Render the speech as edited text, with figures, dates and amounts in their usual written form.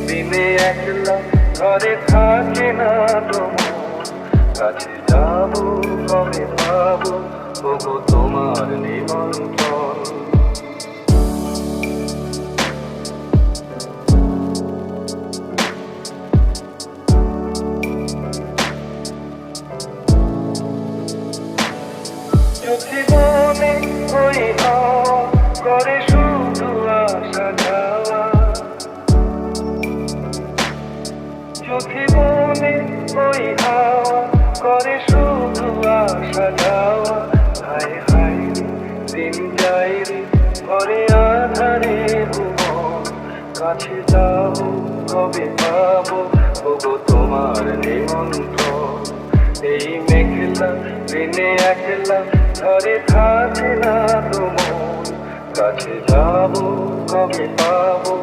দিনে একলা ঘরে থাকে না তোমার কাছে যাবো কবে পাবো ওগো তোমার নিমন্ত্রণ। চোখে মনে ওই করে শুধু আসা যাওয়া, চোখে মনে ওই হাওয়া করে শুধু আসা যাওয়া। হায় হায় দিন যাই রে ঘরে আধারে ভুবন কাছে যাবো কবে পাবো ওগো তোমার নিমন্ত্রণ। এই মেঘলা দিনে একলা ঘরে থাকে না তোমার কাছে যাবো কবে পাবো